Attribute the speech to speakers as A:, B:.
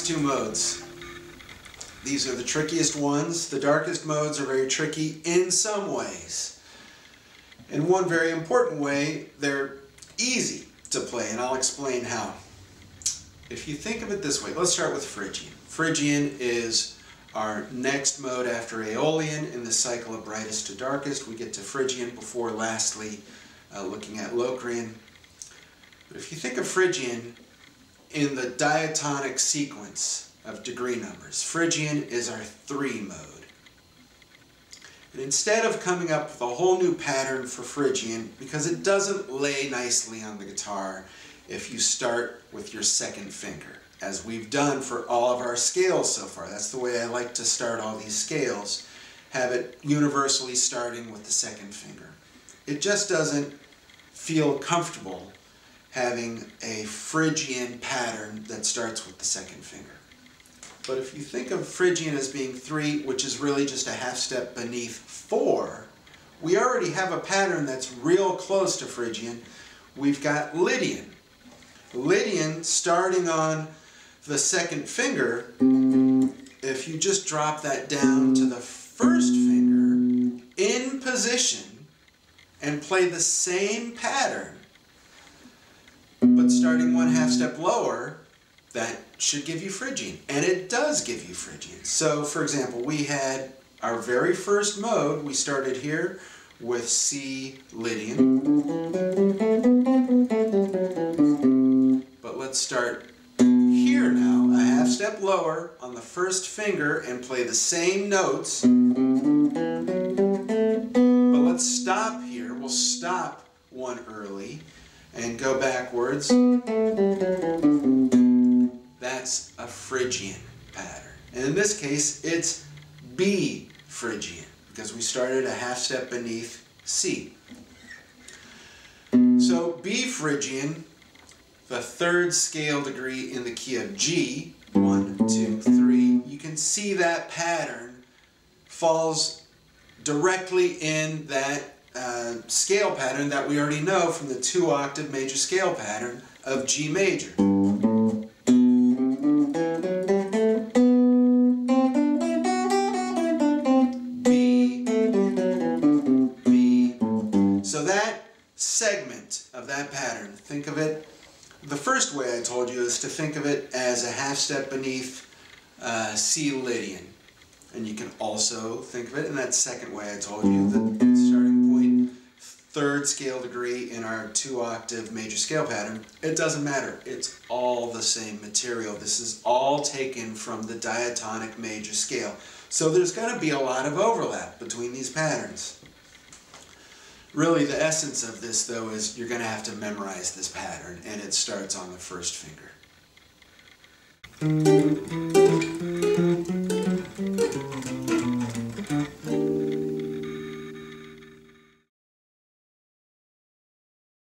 A: last two modes. These are the trickiest ones. The darkest modes are very tricky in some ways. In one very important way, they're easy to play, and I'll explain how. If you think of it this way, let's start with Phrygian. Phrygian is our next mode after Aeolian in the cycle of brightest to darkest. We get to Phrygian before lastly looking at Locrian. But if you think of Phrygian in the diatonic sequence of degree numbers, Phrygian is our 3 mode. And instead of coming up with a whole new pattern for Phrygian, because it doesn't lay nicely on the guitar if you start with your second finger, as we've done for all of our scales so far. That's the way I like to start all these scales. Have it universally starting with the second finger. It just doesn't feel comfortable having a Phrygian pattern that starts with the second finger. But if you think of Phrygian as being 3, which is really just a half step beneath 4, we already have a pattern that's real close to Phrygian. We've got Lydian. Lydian starting on the second finger, if you just drop that down to the first finger in position and play the same pattern, but starting 1 half step lower, that should give you Phrygian. And it does give you Phrygian. So, for example, we had our very first mode. We started here with C Lydian. But let's start here now, a half step lower on the first finger and play the same notes. But let's stop here. We'll stop 1 early and go backwards. That's a Phrygian pattern. And in this case, it's B Phrygian, because we started a half step beneath C. So B Phrygian, the 3rd scale degree in the key of G, 1, 2, 3, you can see that pattern falls directly in that scale pattern that we already know from the 2-octave major scale pattern of G major. B, B. So that segment of that pattern, think of it, the first way I told you is to think of it as a half step beneath C Lydian. And you can also think of it in that second way I told you, the starting point, 3rd scale degree in our 2-octave major scale pattern. It doesn't matter. It's all the same material. This is all taken from the diatonic major scale. So there's going to be a lot of overlap between these patterns. Really, the essence of this, though, is you're going to have to memorize this pattern, and it starts on the first finger.